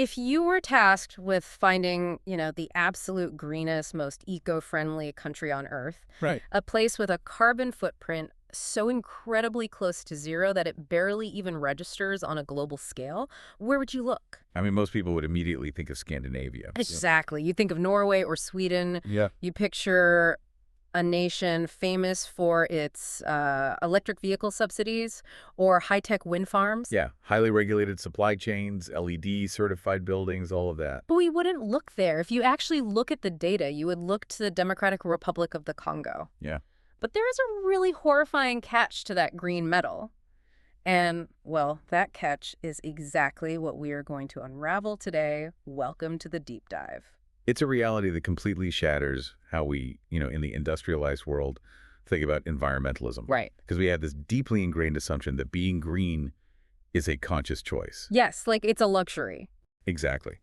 If you were tasked with finding, the absolute greenest, most eco-friendly country on Earth, Right. a place with a carbon footprint so incredibly close to zero that it barely even registers on a global scale, where would you look? I mean, most people would immediately think of Scandinavia. Exactly. You think of Norway or Sweden. Yeah. You picture a nation famous for its electric vehicle subsidies or high-tech wind farms. Yeah. Highly regulated supply chains, LED certified buildings, all of that. But we wouldn't look there. If you actually look at the data, you would look to the Democratic Republic of the Congo. Yeah. But there is a really horrifying catch to that green metal. And, well, that catch is exactly what we are going to unravel today. Welcome to the deep dive. It's a reality that completely shatters how we, in the industrialized world, think about environmentalism. Right. Because we have this deeply ingrained assumption that being green is a conscious choice. Yes, like it's a luxury. Exactly.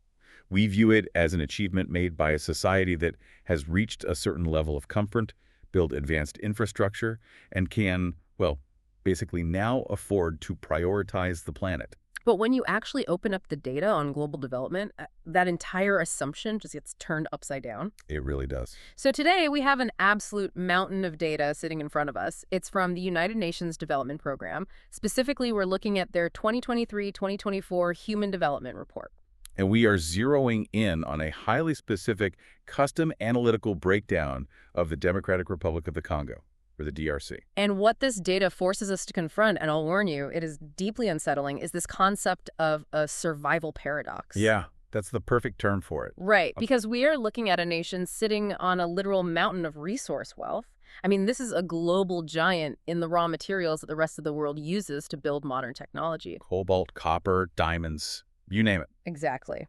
We view it as an achievement made by a society that has reached a certain level of comfort, built advanced infrastructure, and can, well, basically now afford to prioritize the planet. But when you actually open up the data on global development, that entire assumption just gets turned upside down. It really does. So today we have an absolute mountain of data sitting in front of us. It's from the United Nations Development Program. Specifically, we're looking at their 2023-2024 Human Development Report. And we are zeroing in on a highly specific custom analytical breakdown of the Democratic Republic of the Congo, or the DRC. And what this data forces us to confront, and I'll warn you, it is deeply unsettling, is this concept of a survival paradox. Yeah, that's the perfect term for it. Right, because we are looking at a nation sitting on a literal mountain of resource wealth. I mean, this is a global giant in the raw materials that the rest of the world uses to build modern technology. Cobalt, copper, diamonds, you name it. Exactly.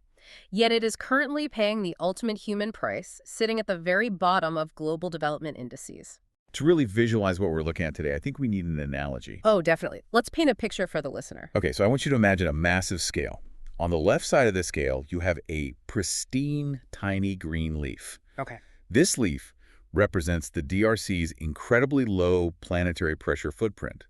Yet it is currently paying the ultimate human price, sitting at the very bottom of global development indices. To really visualize what we're looking at today, I think we need an analogy. Oh, definitely. Let's paint a picture for the listener. Okay, so I want you to imagine a massive scale. On the left side of the scale, you have a pristine, tiny green leaf. Okay. This leaf represents the DRC's incredibly low planetary pressure footprint.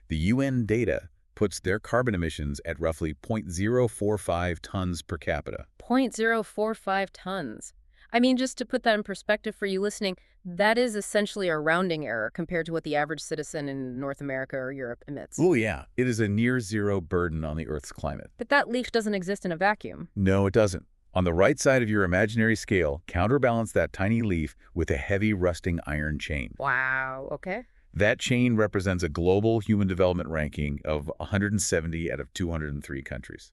The UN data puts their carbon emissions at roughly 0.045 tons per capita. 0.045 tons. I mean, just to put that in perspective for you listening, that is essentially a rounding error compared to what the average citizen in North America or Europe emits. Oh, yeah. It is a near-zero burden on the Earth's climate. But that leaf doesn't exist in a vacuum. No, it doesn't. On the right side of your imaginary scale, counterbalance that tiny leaf with a heavy rusting iron chain. Wow, okay. That chain represents a global human development ranking of 170 out of 203 countries.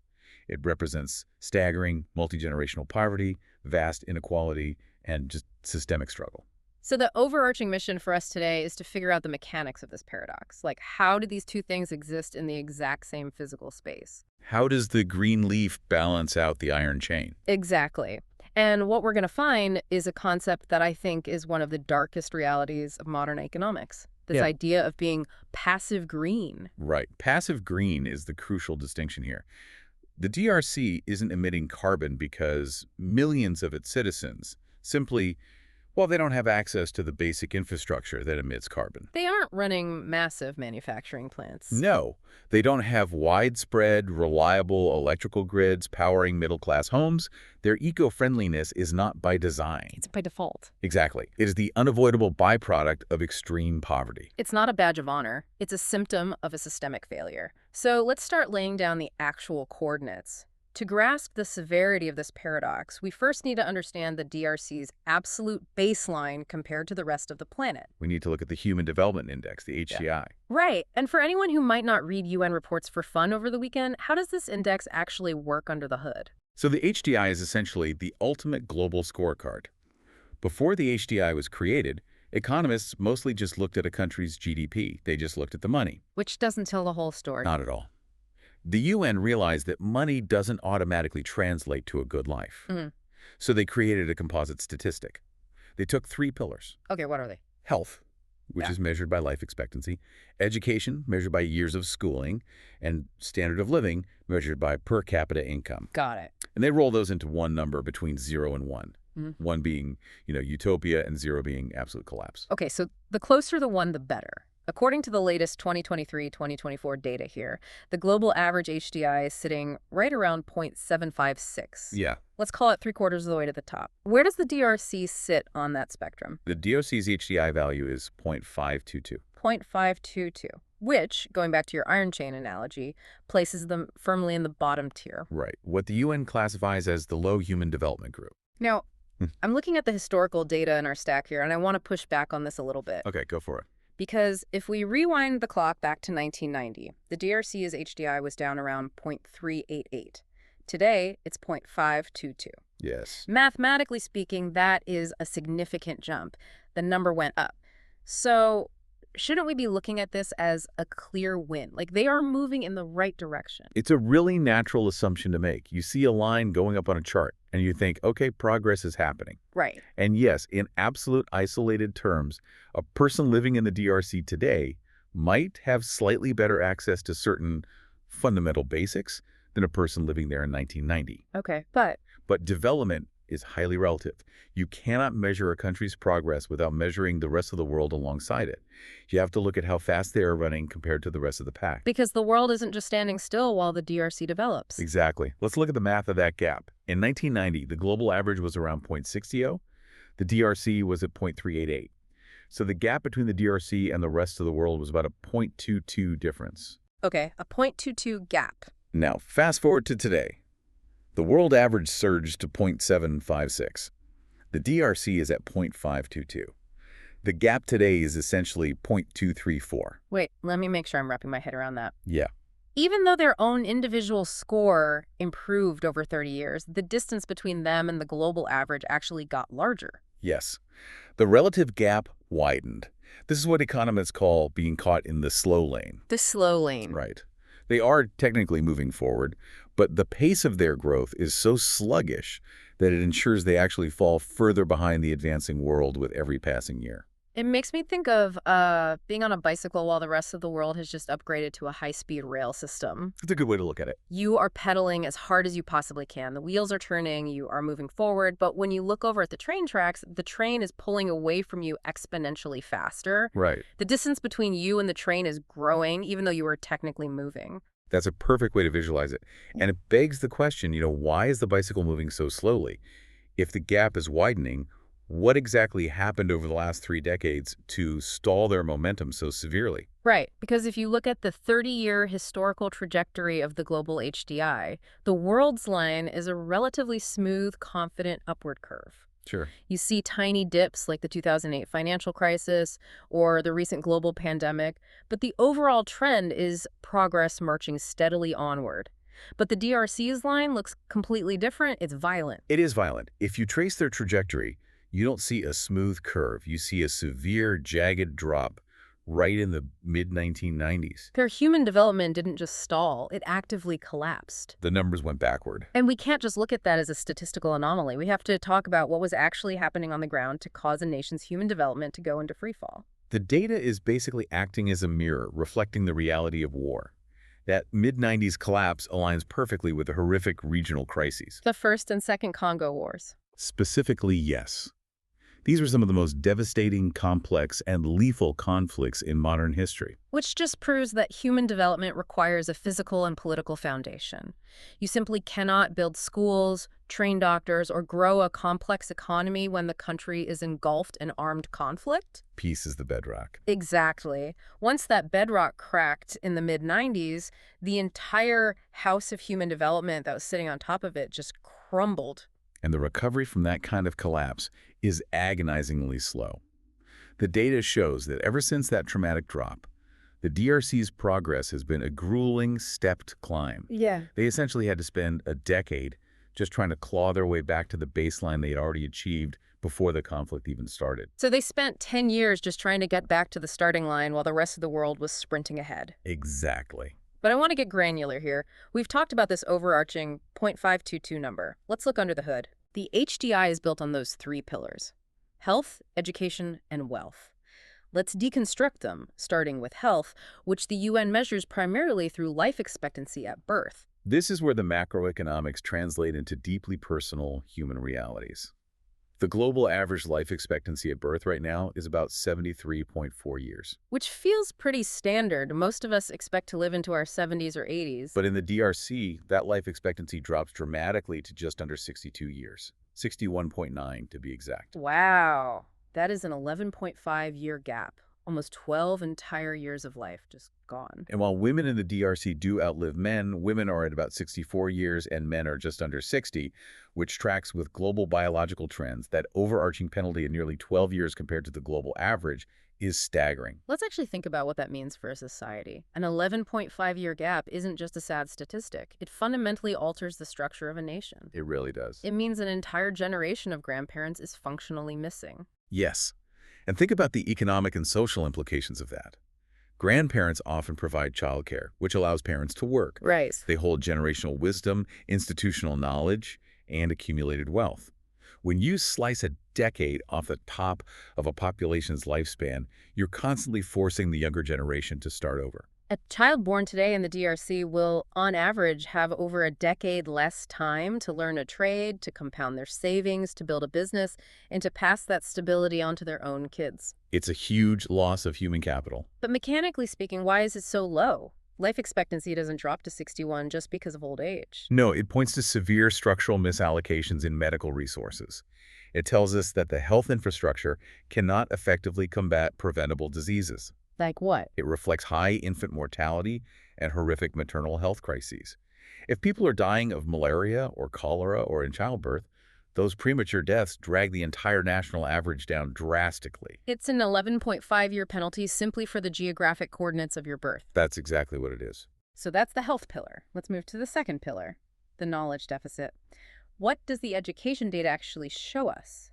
It represents staggering multi-generational poverty, vast inequality, and just systemic struggle. So the overarching mission for us today is to figure out the mechanics of this paradox. Like, how do these two things exist in the exact same physical space? How does the green leaf balance out the iron chain? Exactly. And what we're going to find is a concept that I think is one of the darkest realities of modern economics. This idea of being passive green. Right. Passive green is the crucial distinction here. The DRC isn't emitting carbon because millions of its citizens simply, well, they don't have access to the basic infrastructure that emits carbon. They aren't running massive manufacturing plants. No, they don't have widespread, reliable electrical grids powering middle-class homes. Their eco-friendliness is not by design. It's by default. Exactly. It is the unavoidable byproduct of extreme poverty. It's not a badge of honor. It's a symptom of a systemic failure. So let's start laying down the actual coordinates. To grasp the severity of this paradox, we first need to understand the DRC's absolute baseline compared to the rest of the planet. We need to look at the Human Development Index, the HDI. Yeah. Right. And for anyone who might not read UN reports for fun over the weekend, how does this index actually work under the hood? So the HDI is essentially the ultimate global scorecard. Before the HDI was created, economists mostly just looked at a country's GDP. They just looked at the money. Which doesn't tell the whole story. Not at all. The UN realized that money doesn't automatically translate to a good life. So they created a composite statistic. They took 3 pillars. Okay, what are they? Health, which is measured by life expectancy, education, measured by years of schooling, and standard of living, measured by per capita income. Got it. And they roll those into one number between 0 and 1. 1 being, utopia, and 0 being absolute collapse. Okay, so the closer the one, the better. According to the latest 2023-2024 data here, the global average HDI is sitting right around 0.756. Yeah. Let's call it three-quarters of the way to the top. Where does the DRC sit on that spectrum? The DOC's HDI value is 0.522. 0.522, which, going back to your iron chain analogy, places them firmly in the bottom tier. Right. What the UN classifies as the low human development group. Now, I'm looking at the historical data in our stack here, and I want to push back on this a little bit. Okay, go for it. Because if we rewind the clock back to 1990, the DRC's HDI was down around 0.388. Today, it's 0.522. Yes. Mathematically speaking, that is a significant jump. The number went up. So shouldn't we be looking at this as a clear win? Like, they are moving in the right direction. It's a really natural assumption to make. You see a line going up on a chart, and you think, okay, progress is happening. Right. And yes, in absolute isolated terms, a person living in the DRC today might have slightly better access to certain fundamental basics than a person living there in 1990. Okay, but But development is highly relative. You cannot measure a country's progress without measuring the rest of the world alongside it. You have to look at how fast they are running compared to the rest of the pack. because the world isn't just standing still while the DRC develops. Exactly. Let's look at the math of that gap. In 1990, the global average was around 0.60. The DRC was at 0.388. So the gap between the DRC and the rest of the world was about a 0.22 difference. Okay, a 0.22 gap. Now, fast forward to today. The world average surged to 0.756. The DRC is at 0.522. The gap today is essentially 0.234. Wait, let me make sure I'm wrapping my head around that. Yeah. Even though their own individual score improved over 30 years, the distance between them and the global average actually got larger. Yes. The relative gap widened. This is what economists call being caught in the slow lane. The slow lane. Right. They are technically moving forward, but the pace of their growth is so sluggish that it ensures they actually fall further behind the advancing world with every passing year. It makes me think of being on a bicycle while the rest of the world has just upgraded to a high-speed rail system. It's a good way to look at it. You are pedaling as hard as you possibly can. The wheels are turning, you are moving forward, but when you look over at the train tracks, the train is pulling away from you exponentially faster. Right. The distance between you and the train is growing, even though you are technically moving. That's a perfect way to visualize it. And it begs the question, why is the bicycle moving so slowly? If the gap is widening, what exactly happened over the last 3 decades to stall their momentum so severely? Right, because if you look at the 30-year historical trajectory of the global HDI, the world's line is a relatively smooth, confident upward curve. Sure. You see tiny dips like the 2008 financial crisis or the recent global pandemic, but the overall trend is progress marching steadily onward. But the DRC's line looks completely different. It's violent. It is violent. If you trace their trajectory, you don't see a smooth curve. You see a severe, jagged drop right in the mid-1990s. Their human development didn't just stall, it actively collapsed. The numbers went backward. And we can't just look at that as a statistical anomaly. We have to talk about what was actually happening on the ground to cause a nation's human development to go into freefall. The data is basically acting as a mirror, reflecting the reality of war. That mid-90s collapse aligns perfectly with the horrific regional crises. The First and Second Congo Wars. Specifically, yes. These were some of the most devastating, complex, and lethal conflicts in modern history. Which just proves that human development requires a physical and political foundation. You simply cannot build schools, train doctors, or grow a complex economy when the country is engulfed in armed conflict. Peace is the bedrock. Exactly. Once that bedrock cracked in the mid-90s, the entire house of human development that was sitting on top of it just crumbled. And the recovery from that kind of collapse is agonizingly slow. The data shows that ever since that traumatic drop, the DRC's progress has been a grueling, stepped climb. Yeah. They essentially had to spend a decade just trying to claw their way back to the baseline they had already achieved before the conflict even started. So they spent 10 years just trying to get back to the starting line while the rest of the world was sprinting ahead. Exactly. But I want to get granular here. We've talked about this overarching 0.522 number. Let's look under the hood. The HDI is built on those 3 pillars: health, education, and wealth. Let's deconstruct them, starting with health, which the UN measures primarily through life expectancy at birth. This is where the macroeconomics translate into deeply personal human realities. The global average life expectancy at birth right now is about 73.4 years. Which feels pretty standard. Most of us expect to live into our 70s or 80s. But in the DRC, that life expectancy drops dramatically to just under 62 years. 61.9 to be exact. Wow. That is an 11.5-year gap. Almost 12 entire years of life just gone. And while women in the DRC do outlive men, women are at about 64 years and men are just under 60, which tracks with global biological trends. That overarching penalty of nearly 12 years compared to the global average is staggering. Let's actually think about what that means for a society. An 11.5-year gap isn't just a sad statistic. It fundamentally alters the structure of a nation. It really does. It means an entire generation of grandparents is functionally missing. Yes. And think about the economic and social implications of that. Grandparents often provide childcare, which allows parents to work. Right. They hold generational wisdom, institutional knowledge, and accumulated wealth. When you slice a decade off the top of a population's lifespan, you're constantly forcing the younger generation to start over. A child born today in the DRC will, on average, have over a decade less time to learn a trade, to compound their savings, to build a business, and to pass that stability on to their own kids. It's a huge loss of human capital. But mechanically speaking, why is it so low? Life expectancy doesn't drop to 61 just because of old age. No, it points to severe structural misallocations in medical resources. It tells us that the health infrastructure cannot effectively combat preventable diseases. Like what? It reflects high infant mortality and horrific maternal health crises. If people are dying of malaria or cholera or in childbirth, those premature deaths drag the entire national average down drastically. It's an 11.5-year penalty simply for the geographic coordinates of your birth. That's exactly what it is. So that's the health pillar. Let's move to the second pillar, the knowledge deficit. What does the education data actually show us?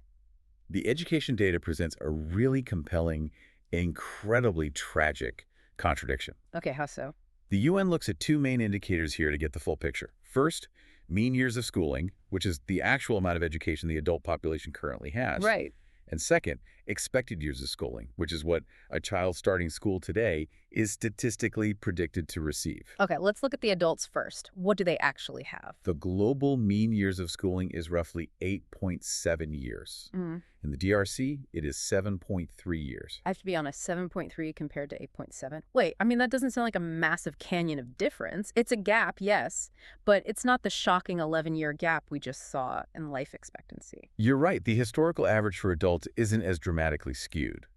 The education data presents a really compelling, incredibly tragic contradiction. Okay, how so? The UN looks at two main indicators here to get the full picture. First, mean years of schooling, which is the actual amount of education the adult population currently has. Right. And second, expected years of schooling, which is what a child starting school today is statistically predicted to receive. Okay, let's look at the adults first. What do they actually have? The global mean years of schooling is roughly 8.7 years. Mm. In the DRC, it is 7.3 years. I have to be honest, 7.3 compared to 8.7. Wait, I mean, that doesn't sound like a massive canyon of difference. It's a gap, yes, but it's not the shocking 11-year gap we just saw in life expectancy. You're right. The historical average for adults isn't as dramatically skewed.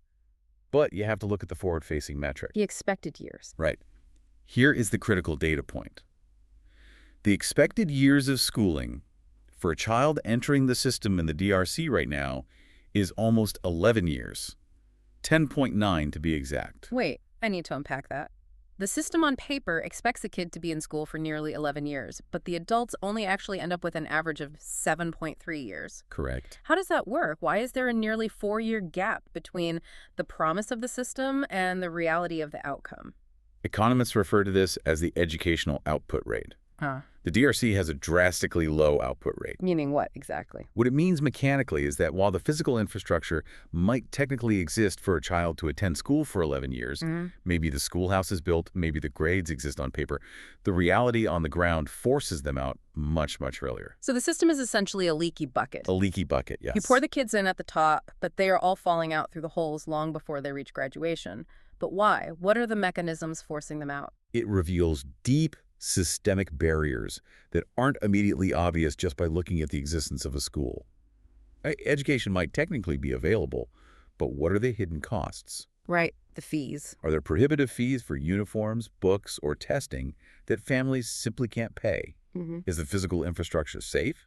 But you have to look at the forward-facing metric. The expected years. Right. Here is the critical data point. The expected years of schooling for a child entering the system in the DRC right now is almost 11 years. 10.9 to be exact. Wait, I need to unpack that. The system on paper expects a kid to be in school for nearly 11 years, but the adults only actually end up with an average of 7.3 years. Correct. How does that work? Why is there a nearly 4-year gap between the promise of the system and the reality of the outcome? Economists refer to this as the educational output rate. Huh. The DRC has a drastically low output rate. Meaning what exactly? What it means mechanically is that while the physical infrastructure might technically exist for a child to attend school for 11 years, maybe the schoolhouse is built, maybe the grades exist on paper, the reality on the ground forces them out much, much earlier. So the system is essentially a leaky bucket. A leaky bucket, yes. You pour the kids in at the top, but they are all falling out through the holes long before they reach graduation. But why? What are the mechanisms forcing them out? It reveals deep systemic barriers that aren't immediately obvious just by looking at the existence of a school. Education might technically be available, but what are the hidden costs? Right, the fees. Are there prohibitive fees for uniforms, books, or testing that families simply can't pay? Is the physical infrastructure safe?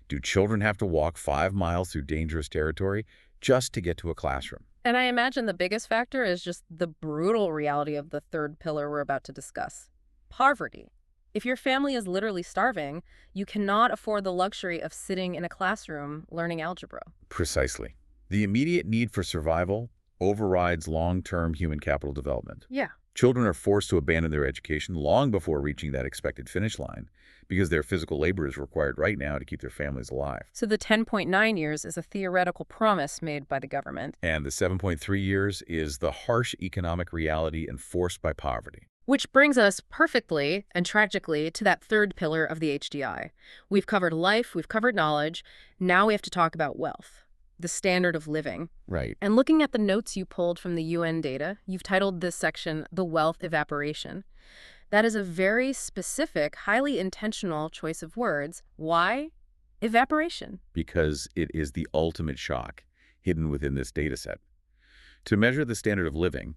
Do children have to walk 5 miles through dangerous territory just to get to a classroom? And I imagine the biggest factor is just the brutal reality of the third pillar we're about to discuss. Poverty. If your family is literally starving, you cannot afford the luxury of sitting in a classroom learning algebra. Precisely. The immediate need for survival overrides long-term human capital development. Yeah. Children are forced to abandon their education long before reaching that expected finish line because their physical labor is required right now to keep their families alive. So the 10.9 years is a theoretical promise made by the government. And the 7.3 years is the harsh economic reality enforced by poverty. Which brings us perfectly and tragically to that third pillar of the HDI. We've covered life, we've covered knowledge, now we have to talk about wealth. the standard of living. Right. And looking at the notes you pulled from the UN data, you've titled this section The Wealth Evaporation. That is a very specific, highly intentional choice of words. Why? Evaporation. Because it is the ultimate shock hidden within this data set. To measure the standard of living,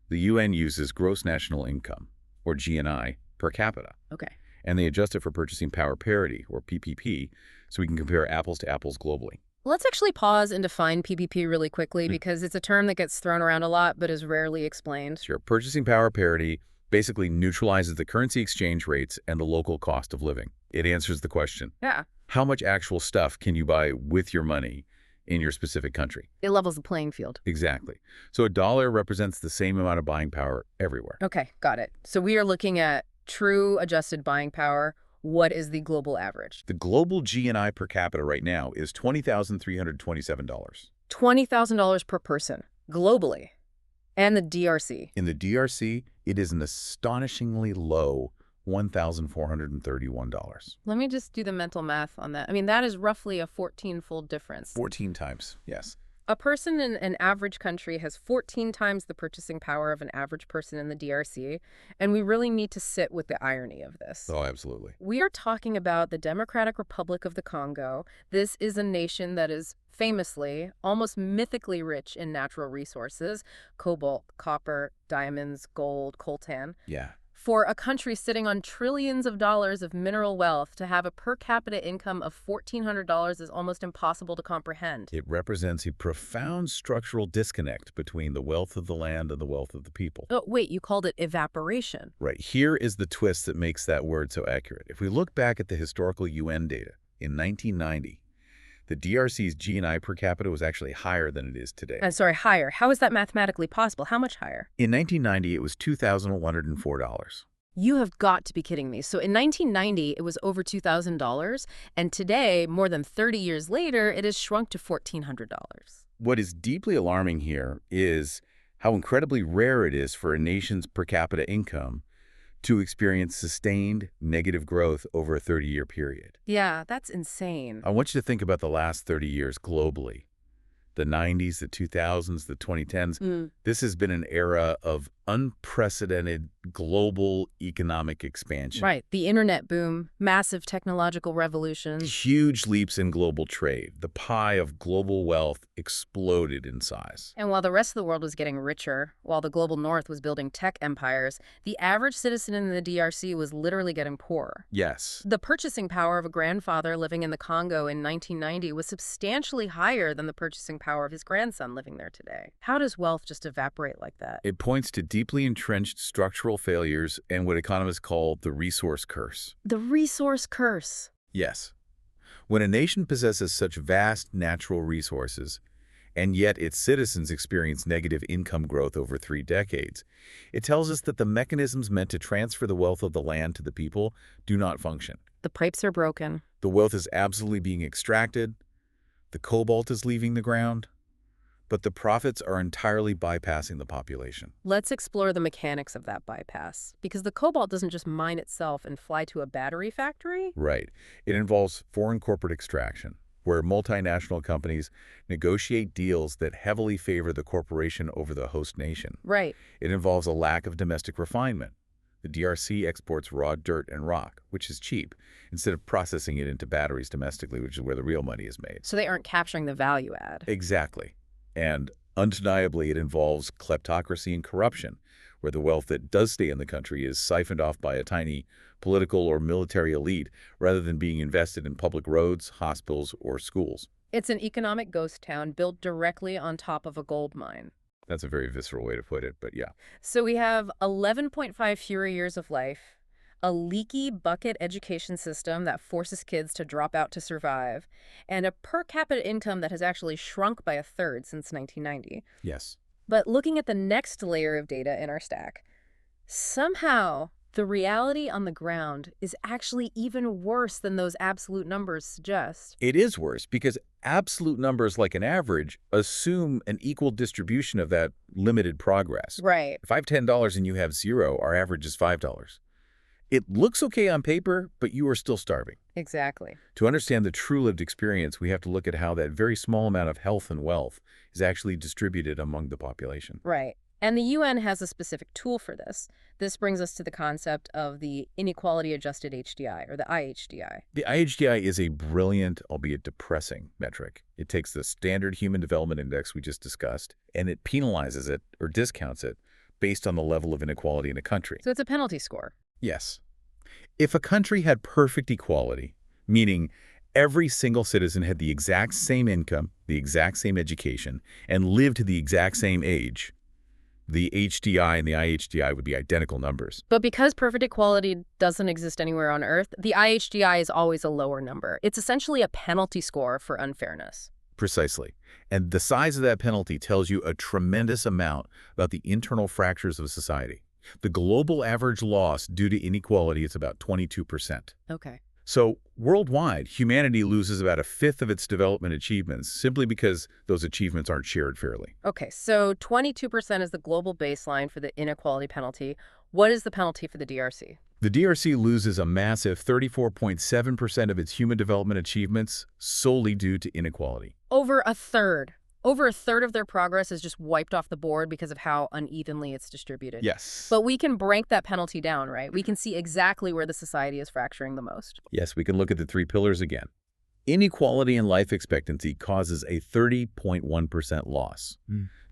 the UN uses gross national income, or GNI, per capita. Okay. And they adjust it for purchasing power parity, or PPP, so we can compare apples to apples globally. Let's actually pause and define PPP really quickly because it's a term that gets thrown around a lot but is rarely explained. Sure, purchasing power parity basically neutralizes the currency exchange rates and the local cost of living. It answers the question, Yeah. how much actual stuff can you buy with your money in your specific country? It levels the playing field. Exactly. So a dollar represents the same amount of buying power everywhere. Okay, got it. So we are looking at true adjusted buying power. What is the global average? The global GNI per capita right now is $20,327. $20,000 per person, globally. And the DRC. In the DRC, it is an astonishingly low $1,431. Let me just do the mental math on that. I mean, that is roughly a 14-fold difference. 14 times, yes. A person in an average country has 14 times the purchasing power of an average person in the DRC, and we really need to sit with the irony of this. Oh, absolutely. We are talking about the Democratic Republic of the Congo. This is a nation that is famously, almost mythically rich in natural resources: cobalt, copper, diamonds, gold, coltan. Yeah. For a country sitting on trillions of dollars of mineral wealth, to have a per capita income of $1,400 is almost impossible to comprehend. It represents a profound structural disconnect between the wealth of the land and the wealth of the people. Oh, wait, you called it evaporation. Right. Here is the twist that makes that word so accurate. If we look back at the historical UN data, in 1990, the DRC's GNI per capita was actually higher than it is today. Sorry, higher. How is that mathematically possible? How much higher? In 1990, it was $2,104. You have got to be kidding me. So in 1990, it was over $2,000, and today, more than 30 years later, it has shrunk to $1,400. What is deeply alarming here is how incredibly rare it is for a nation's per capita income to experience sustained negative growth over a 30-year period. Yeah, that's insane. I want you to think about the last 30 years globally. The 90s, the 2000s, the 2010s. This has been an era of unprecedented global economic expansion. Right. The internet boom, massive technological revolutions. Huge leaps in global trade. The pie of global wealth exploded in size. And while the rest of the world was getting richer, while the global north was building tech empires, the average citizen in the DRC was literally getting poorer. Yes. The purchasing power of a grandfather living in the Congo in 1990 was substantially higher than the purchasing power of his grandson living there today. How does wealth just evaporate like that? It points to deeply entrenched structural failures and what economists call the resource curse. The resource curse. Yes. When a nation possesses such vast natural resources, and yet its citizens experience negative income growth over 3 decades, it tells us that the mechanisms meant to transfer the wealth of the land to the people do not function. The pipes are broken. The wealth is absolutely being extracted, the cobalt is leaving the ground, but the profits are entirely bypassing the population. Let's explore the mechanics of that bypass, because the cobalt doesn't just mine itself and fly to a battery factory. Right. It involves foreign corporate extraction, where multinational companies negotiate deals that heavily favor the corporation over the host nation. Right. It involves a lack of domestic refinement. The DRC exports raw dirt and rock, which is cheap, instead of processing it into batteries domestically, which is where the real money is made. So they aren't capturing the value add. Exactly. And undeniably, it involves kleptocracy and corruption, where the wealth that does stay in the country is siphoned off by a tiny political or military elite rather than being invested in public roads, hospitals, or schools. It's an economic ghost town built directly on top of a gold mine. That's a very visceral way to put it, but yeah. So we have 11.5 fewer years of life, a leaky bucket education system that forces kids to drop out to survive, and a per capita income that has actually shrunk by a third since 1990. Yes. But looking at the next layer of data in our stack, somehow the reality on the ground is actually even worse than those absolute numbers suggest. It is worse because absolute numbers like an average assume an equal distribution of that limited progress. Right. If I have $10 and you have 0, our average is $5. It looks okay on paper, but you are still starving. Exactly. To understand the true lived experience, we have to look at how that very small amount of health and wealth is actually distributed among the population. Right. And the UN has a specific tool for this. This brings us to the concept of the inequality adjusted HDI, or the IHDI. The IHDI is a brilliant, albeit depressing, metric. It takes the standard human development index we just discussed, and it penalizes it or discounts it based on the level of inequality in a country. So it's a penalty score. Yes. If a country had perfect equality, meaning every single citizen had the exact same income, the exact same education, and lived to the exact same age, the HDI and the IHDI would be identical numbers. But because perfect equality doesn't exist anywhere on Earth, the IHDI is always a lower number. It's essentially a penalty score for unfairness. Precisely. And the size of that penalty tells you a tremendous amount about the internal fractures of society. The global average loss due to inequality is about 22%. Okay. So worldwide, humanity loses about a fifth of its development achievements simply because those achievements aren't shared fairly. Okay, so 22% is the global baseline for the inequality penalty. What is the penalty for the DRC? The DRC loses a massive 34.7% of its human development achievements solely due to inequality. Over a third. Over a third of their progress is just wiped off the board because of how unevenly it's distributed. Yes. But we can break that penalty down, right? We can see exactly where the society is fracturing the most. Yes, we can look at the three pillars again. Inequality in life expectancy causes a 30.1% loss.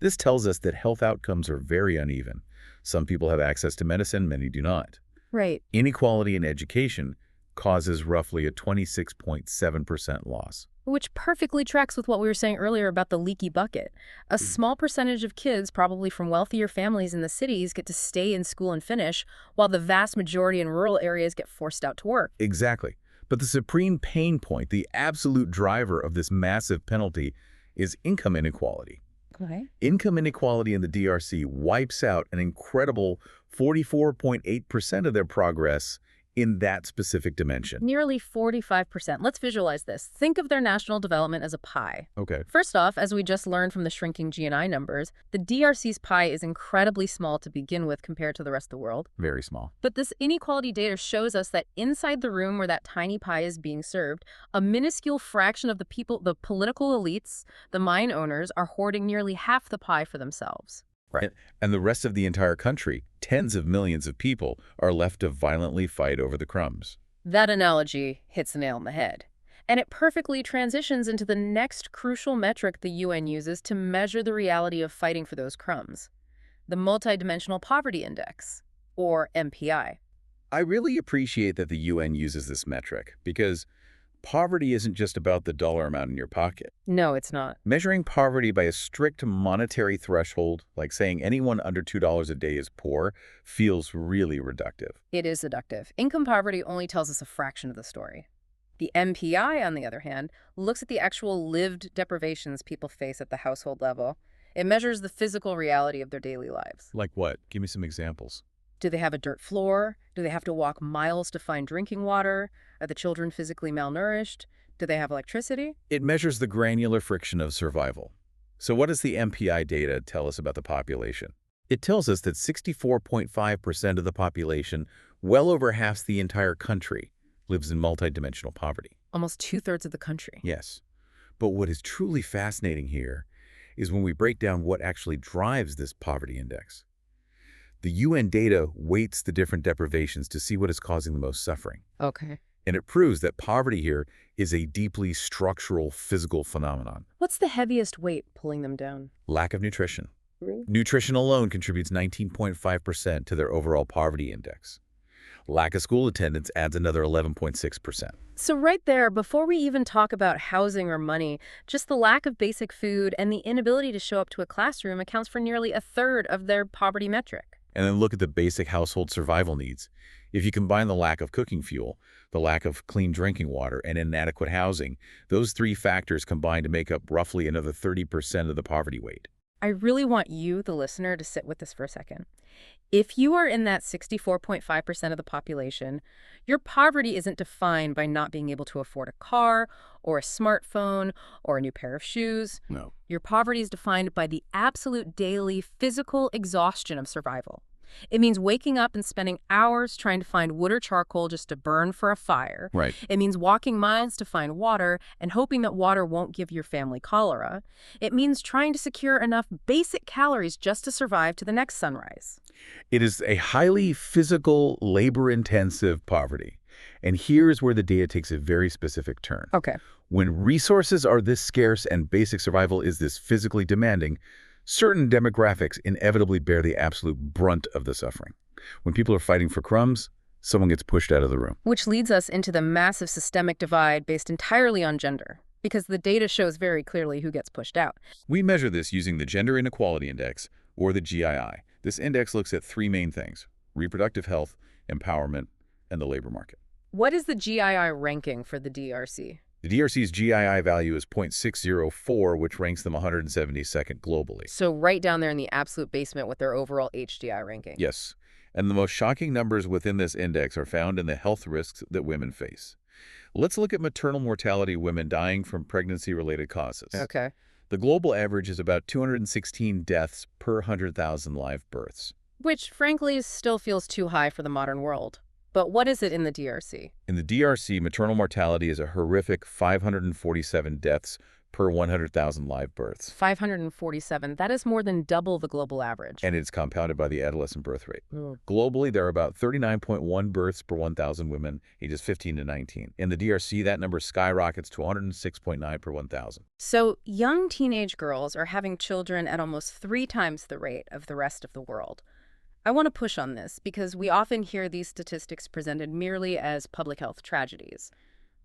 This tells us that health outcomes are very uneven. Some people have access to medicine, many do not. Right. Inequality in education causes roughly a 26.7% loss. Which perfectly tracks with what we were saying earlier about the leaky bucket. A small percentage of kids, probably from wealthier families in the cities, get to stay in school and finish, while the vast majority in rural areas get forced out to work. Exactly. But the supreme pain point, the absolute driver of this massive penalty, is income inequality. Okay. Income inequality in the DRC wipes out an incredible 44.8% of their progress in that specific dimension. Nearly 45%. Let's visualize this. Think of their national development as a pie. Okay. First off, as we just learned from the shrinking GNI numbers, the DRC's pie is incredibly small to begin with compared to the rest of the world. Very small. But this inequality data shows us that inside the room where that tiny pie is being served, a minuscule fraction of the people, the political elites, the mine owners, are hoarding nearly half the pie for themselves. Right. And the rest of the entire country, tens of millions of people, are left to violently fight over the crumbs. That analogy hits the nail on the head. And it perfectly transitions into the next crucial metric the UN uses to measure the reality of fighting for those crumbs: the Multidimensional Poverty Index, or MPI. I really appreciate that the UN uses this metric because poverty isn't just about the dollar amount in your pocket. No, it's not. Measuring poverty by a strict monetary threshold, like saying anyone under $2 a day is poor, feels really reductive. It is seductive. Income poverty only tells us a fraction of the story. The MPI, on the other hand, looks at the actual lived deprivations people face at the household level. It measures the physical reality of their daily lives. Like what? Give me some examples. Do they have a dirt floor? Do they have to walk miles to find drinking water? Are the children physically malnourished? Do they have electricity? It measures the granular friction of survival. So what does the MPI data tell us about the population? It tells us that 64.5% of the population, well over half the entire country, lives in multidimensional poverty. Almost two-thirds of the country. Yes. But what is truly fascinating here is when we break down what actually drives this poverty index. The UN data weights the different deprivations to see what is causing the most suffering. Okay. And it proves that poverty here is a deeply structural physical phenomenon. What's the heaviest weight pulling them down? Lack of nutrition. Really? Nutrition alone contributes 19.5% to their overall poverty index. Lack of school attendance adds another 11.6%. So right there, before we even talk about housing or money, just the lack of basic food and the inability to show up to a classroom accounts for nearly a third of their poverty metric. And then look at the basic household survival needs. If you combine the lack of cooking fuel, the lack of clean drinking water, and inadequate housing, those three factors combine to make up roughly another 30% of the poverty weight. I really want you, the listener, to sit with this for a second. If you are in that 64.5% of the population, your poverty isn't defined by not being able to afford a car or a smartphone or a new pair of shoes. No. Your poverty is defined by the absolute daily physical exhaustion of survival. It means waking up and spending hours trying to find wood or charcoal just to burn for a fire. Right. It means walking miles to find water and hoping that water won't give your family cholera. It means trying to secure enough basic calories just to survive to the next sunrise. It is a highly physical, labor-intensive poverty. And here's where the data takes a very specific turn. Okay. When resources are this scarce and basic survival is this physically demanding, certain demographics inevitably bear the absolute brunt of the suffering. When people are fighting for crumbs, someone gets pushed out of the room. Which leads us into the massive systemic divide based entirely on gender, because the data shows very clearly who gets pushed out. We measure this using the Gender Inequality Index, or the GII. This index looks at three main things: reproductive health, empowerment, and the labor market. What is the GII ranking for the DRC? The DRC's GII value is 0.604, which ranks them 172nd globally. So right down there in the absolute basement with their overall HDI ranking. Yes, and the most shocking numbers within this index are found in the health risks that women face. Let's look at maternal mortality, women dying from pregnancy-related causes. Okay. The global average is about 216 deaths per 100,000 live births. Which, frankly, still feels too high for the modern world. But what is it in the DRC? In the DRC, maternal mortality is a horrific 547 deaths per 100,000 live births. 547. That is more than double the global average. And it's compounded by the adolescent birth rate. Mm. Globally, there are about 39.1 births per 1,000 women ages 15 to 19. In the DRC, that number skyrockets to 106.9 per 1,000. So young teenage girls are having children at almost 3 times the rate of the rest of the world. I want to push on this because we often hear these statistics presented merely as public health tragedies.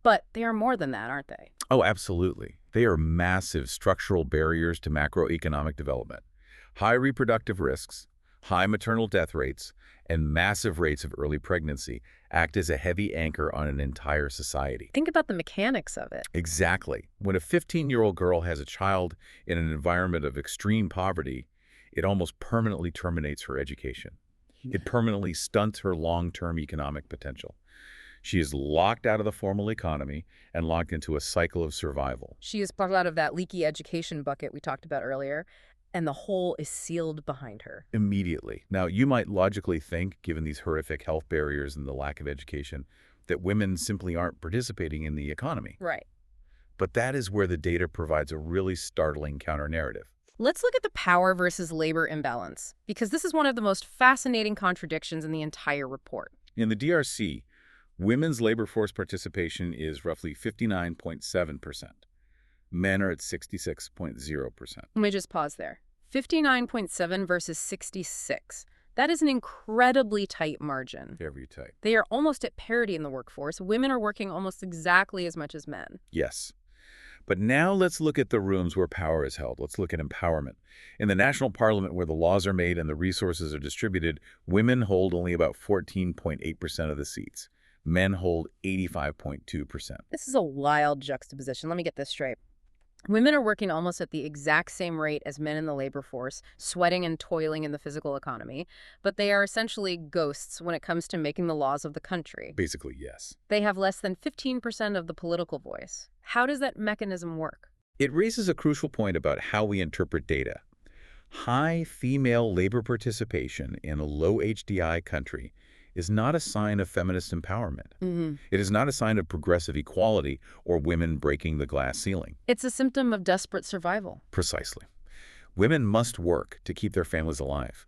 But they are more than that, aren't they? Oh, absolutely. They are massive structural barriers to macroeconomic development. High reproductive risks, high maternal death rates, and massive rates of early pregnancy act as a heavy anchor on an entire society. Think about the mechanics of it. Exactly. When a 15-year-old girl has a child in an environment of extreme poverty, it almost permanently terminates her education. It permanently stunts her long-term economic potential. She is locked out of the formal economy and locked into a cycle of survival. She is pulled out of that leaky education bucket we talked about earlier, and the hole is sealed behind her. Immediately. Now, you might logically think, given these horrific health barriers and the lack of education, that women simply aren't participating in the economy. Right. But that is where the data provides a really startling counter-narrative. Let's look at the power versus labor imbalance, because this is one of the most fascinating contradictions in the entire report. In the DRC, women's labor force participation is roughly 59.7%. Men are at 66.0%. Let me just pause there. 59.7 versus 66. That is an incredibly tight margin. Very tight. They are almost at parity in the workforce. Women are working almost exactly as much as men. Yes. But now let's look at the rooms where power is held. Let's look at empowerment. In the national parliament where the laws are made and the resources are distributed, women hold only about 14.8% of the seats. Men hold 85.2%. This is a wild juxtaposition. Let me get this straight. Women are working almost at the exact same rate as men in the labor force, sweating and toiling in the physical economy, but they are essentially ghosts when it comes to making the laws of the country. Basically, yes. They have less than 15% of the political voice. How does that mechanism work? It raises a crucial point about how we interpret data. High female labor participation in a low HDI country is not a sign of feminist empowerment. It is not a sign of progressive equality or women breaking the glass ceiling. It's a symptom of desperate survival. Precisely. Women must work to keep their families alive.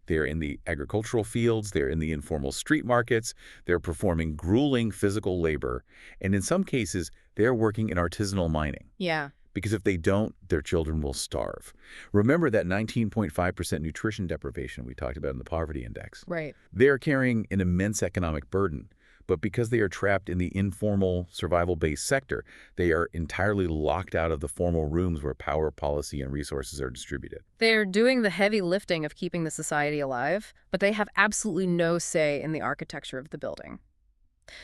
They're in the agricultural fields, they're in the informal street markets, they're performing grueling physical labor, and in some cases, they're working in artisanal mining. Yeah. Because if they don't, their children will starve. Remember that 19.5% nutrition deprivation we talked about in the poverty index. Right. They're carrying an immense economic burden, but because they are trapped in the informal, survival-based sector, they are entirely locked out of the formal rooms where power, policy, and resources are distributed. They're doing the heavy lifting of keeping the society alive, but they have absolutely no say in the architecture of the building.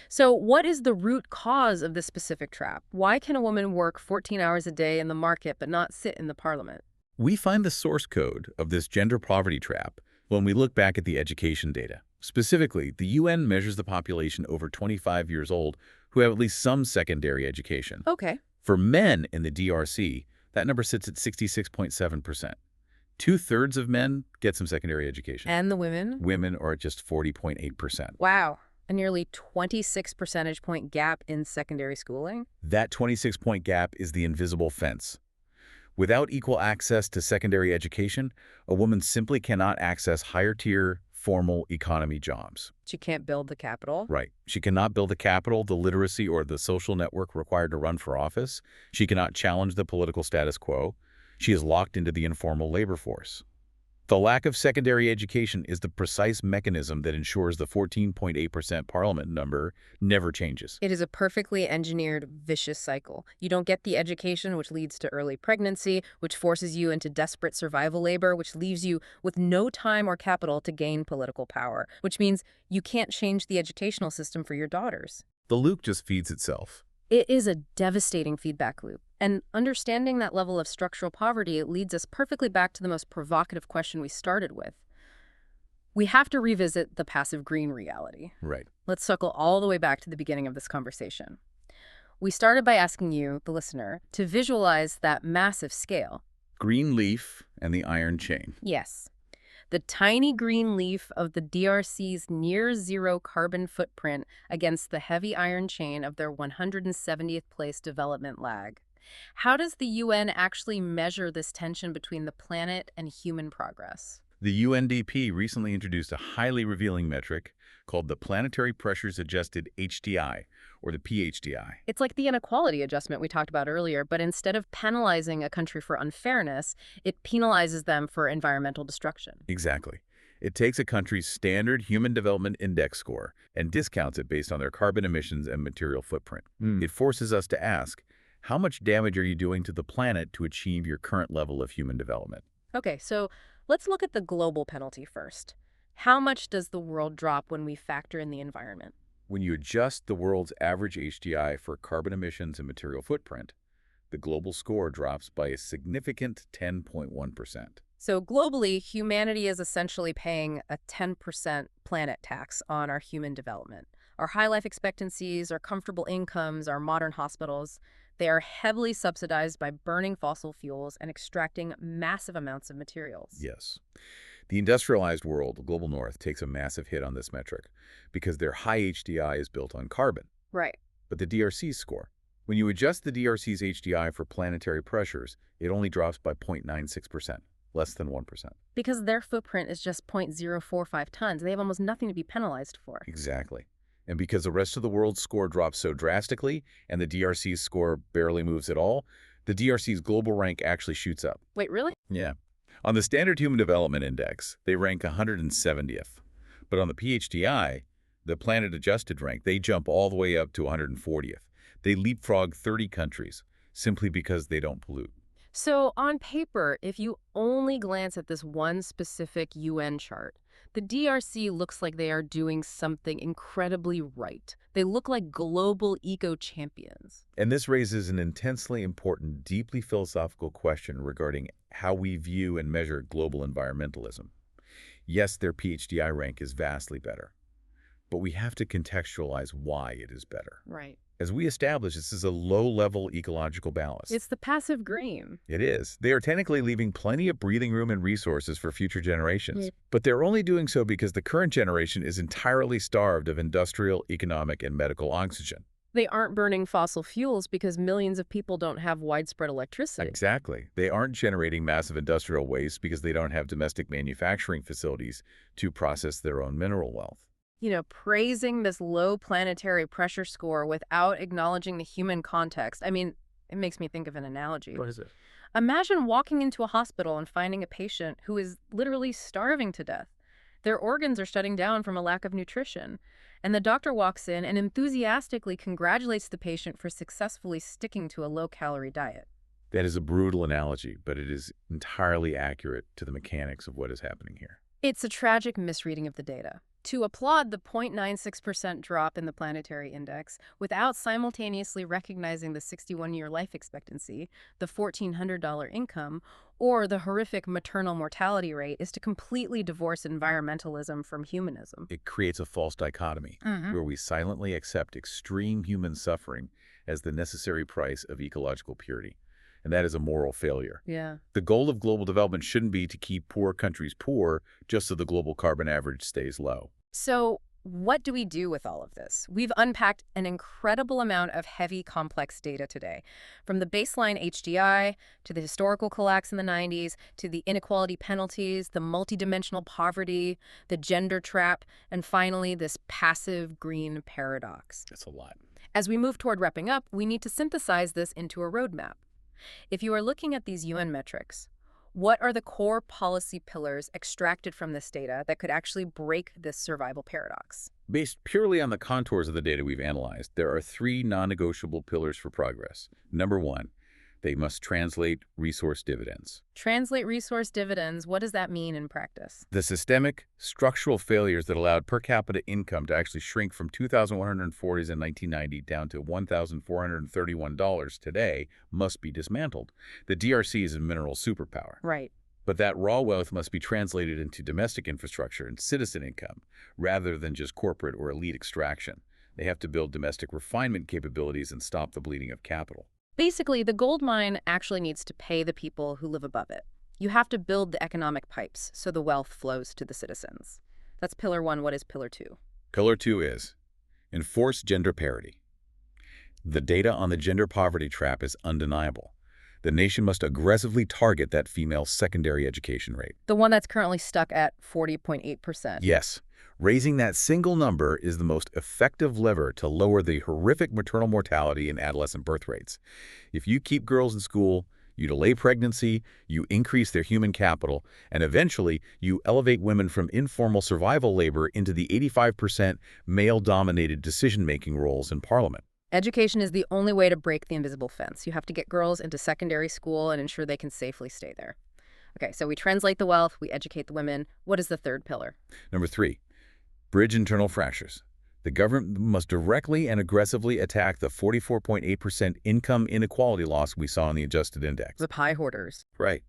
So what is the root cause of this specific trap? Why can a woman work 14 hours a day in the market but not sit in the parliament? We find the source code of this gender poverty trap when we look back at the education data. Specifically, the UN measures the population over 25 years old who have at least some secondary education. Okay. For men in the DRC, that number sits at 66.7%. 2/3 of men get some secondary education. And the women? Women are at just 40.8%. Wow. A nearly 26 percentage point gap in secondary schooling? That 26-point gap is the invisible fence. Without equal access to secondary education, a woman simply cannot access higher-tier, formal economy jobs. She can't build the capital? Right. She cannot build the capital, the literacy, or the social network required to run for office. She cannot challenge the political status quo. She is locked into the informal labor force. The lack of secondary education is the precise mechanism that ensures the 14.8% parliament number never changes. It is a perfectly engineered, vicious cycle. You don't get the education, which leads to early pregnancy, which forces you into desperate survival labor, which leaves you with no time or capital to gain political power, which means you can't change the educational system for your daughters. The loop just feeds itself. It is a devastating feedback loop. And understanding that level of structural poverty leads us perfectly back to the most provocative question we started with. We have to revisit the passive green reality. Right. Let's circle all the way back to the beginning of this conversation. We started by asking you, the listener, to visualize that massive scale. Green leaf and the iron chain. Yes. The tiny green leaf of the DRC's near-zero carbon footprint against the heavy iron chain of their 170th place development lag. How does the UN actually measure this tension between the planet and human progress? The UNDP recently introduced a highly revealing metric called the Planetary Pressures Adjusted HDI, or the PHDI. It's like the inequality adjustment we talked about earlier, but instead of penalizing a country for unfairness, it penalizes them for environmental destruction. Exactly. It takes a country's standard Human Development Index score and discounts it based on their carbon emissions and material footprint. It forces us to ask, how much damage are you doing to the planet to achieve your current level of human development? Okay, so let's look at the global penalty first. How much does the world drop when we factor in the environment? When you adjust the world's average HDI for carbon emissions and material footprint, the global score drops by a significant 10.1%. So globally, humanity is essentially paying a 10% planet tax on our human development. Our high life expectancies, our comfortable incomes, our modern hospitals, they are heavily subsidized by burning fossil fuels and extracting massive amounts of materials. Yes. The industrialized world, the global north, takes a massive hit on this metric because their high HDI is built on carbon. Right. But the DRC's score, when you adjust the DRC's HDI for planetary pressures, it only drops by 0.96%, less than 1%. Because their footprint is just 0.045 tons. They have almost nothing to be penalized for. Exactly. And because the rest of the world's score drops so drastically and the DRC's score barely moves at all, the DRC's global rank actually shoots up. Wait, really? Yeah. On the Standard Human Development Index, they rank 170th. But on the PHDI, the planet-adjusted rank, they jump all the way up to 140th. They leapfrog 30 countries simply because they don't pollute. So on paper, if you only glance at this one specific UN chart, the DRC looks like they are doing something incredibly right. They look like global eco-champions. And this raises an intensely important, deeply philosophical question regarding how we view and measure global environmentalism. Yes, their PHDI rank is vastly better, but we have to contextualize why it is better. Right. As we established, this is a low-level ecological ballast. It's the passive green. It is. They are technically leaving plenty of breathing room and resources for future generations. But they're only doing so because the current generation is entirely starved of industrial, economic, and medical oxygen. They aren't burning fossil fuels because millions of people don't have widespread electricity. Exactly. They aren't generating massive industrial waste because they don't have domestic manufacturing facilities to process their own mineral wealth. You know, praising this low planetary pressure score without acknowledging the human context. I mean, it makes me think of an analogy. What is it? Imagine walking into a hospital and finding a patient who is literally starving to death. Their organs are shutting down from a lack of nutrition. And the doctor walks in and enthusiastically congratulates the patient for successfully sticking to a low-calorie diet. That is a brutal analogy, but it is entirely accurate to the mechanics of what is happening here. It's a tragic misreading of the data. To applaud the 0.96% drop in the planetary index without simultaneously recognizing the 61-year life expectancy, the $1,400 income, or the horrific maternal mortality rate is to completely divorce environmentalism from humanism. It creates a false dichotomy where we silently accept extreme human suffering as the necessary price of ecological purity. and that is a moral failure. Yeah. The goal of global development shouldn't be to keep poor countries poor just so the global carbon average stays low. So what do we do with all of this? We've unpacked an incredible amount of heavy, complex data today, from the baseline HDI to the historical collapse in the 90s to the inequality penalties, the multidimensional poverty, the gender trap, and finally, this passive green paradox. That's a lot. As we move toward wrapping up, we need to synthesize this into a roadmap. If you are looking at these UN metrics, what are the core policy pillars extracted from this data that could actually break this survival paradox? Based purely on the contours of the data we've analyzed, there are three non-negotiable pillars for progress. Number one, they must translate resource dividends. Translate resource dividends, what does that mean in practice? The systemic, structural failures that allowed per capita income to actually shrink from $2,140s in 1990 down to $1,431 today must be dismantled. The DRC is a mineral superpower. Right. But that raw wealth must be translated into domestic infrastructure and citizen income, rather than just corporate or elite extraction. They have to build domestic refinement capabilities and stop the bleeding of capital. Basically, the gold mine actually needs to pay the people who live above it. You have to build the economic pipes so the wealth flows to the citizens. That's pillar one. What is pillar two? Pillar two is enforce gender parity. The data on the gender poverty trap is undeniable. The nation must aggressively target that female secondary education rate. The one that's currently stuck at 40.8%. Yes, raising that single number is the most effective lever to lower the horrific maternal mortality and adolescent birth rates. If you keep girls in school, you delay pregnancy, you increase their human capital, and eventually you elevate women from informal survival labor into the 85% male-dominated decision-making roles in parliament. Education is the only way to break the invisible fence. You have to get girls into secondary school and ensure they can safely stay there. Okay, so we translate the wealth, we educate the women. What is the third pillar? Number three, bridge internal fractures. The government must directly and aggressively attack the 44.8% income inequality loss we saw in the adjusted index. The pie hoarders. Right.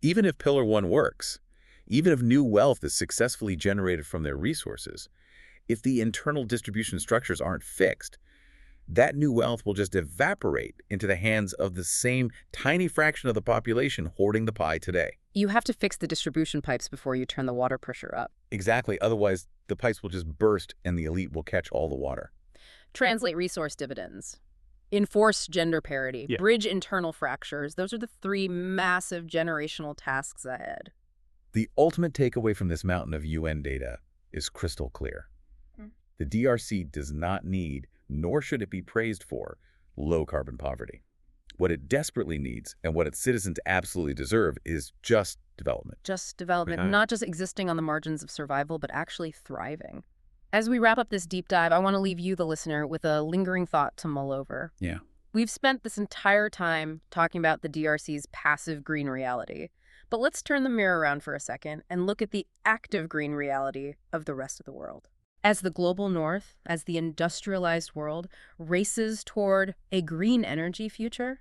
Even if Pillar 1 works, even if new wealth is successfully generated from their resources, if the internal distribution structures aren't fixed, that new wealth will just evaporate into the hands of the same tiny fraction of the population hoarding the pie today. You have to fix the distribution pipes before you turn the water pressure up. Exactly. Otherwise, the pipes will just burst and the elite will catch all the water. Translate resource dividends. Enforce gender parity. Yeah. Bridge internal fractures. Those are the three massive generational tasks ahead. The ultimate takeaway from this mountain of UN data is crystal clear. The DRC does not need, nor should it be praised for, low-carbon poverty. What it desperately needs, and what its citizens absolutely deserve, is just development. Just development, Okay. not just existing on the margins of survival, but actually thriving. As we wrap up this deep dive, I want to leave you, the listener, with a lingering thought to mull over. Yeah. We've spent this entire time talking about the DRC's passive green reality. But let's turn the mirror around for a second and look at the active green reality of the rest of the world. As the global north, as the industrialized world races toward a green energy future,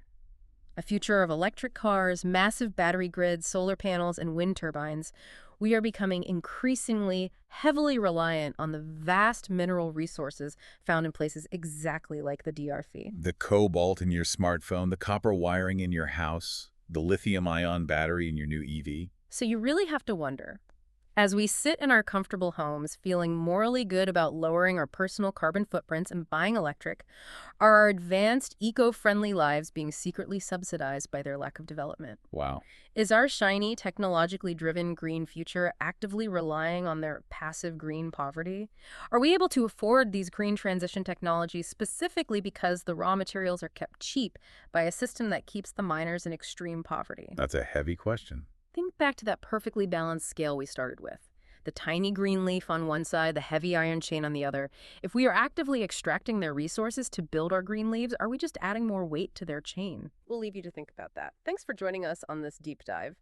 a future of electric cars, massive battery grids, solar panels, and wind turbines, we are becoming increasingly heavily reliant on the vast mineral resources found in places exactly like the DRC. The cobalt in your smartphone, the copper wiring in your house, the lithium-ion battery in your new EV. So you really have to wonder, as we sit in our comfortable homes feeling morally good about lowering our personal carbon footprints and buying electric, are our advanced, eco-friendly lives being secretly subsidized by their lack of development? Wow. Is our shiny, technologically driven green future actively relying on their passive green poverty? Are we able to afford these green transition technologies specifically because the raw materials are kept cheap by a system that keeps the miners in extreme poverty? That's a heavy question. Think back to that perfectly balanced scale we started with. The tiny green leaf on one side, the heavy iron chain on the other. If we are actively extracting their resources to build our green leaves, are we just adding more weight to their chain? We'll leave you to think about that. Thanks for joining us on this deep dive.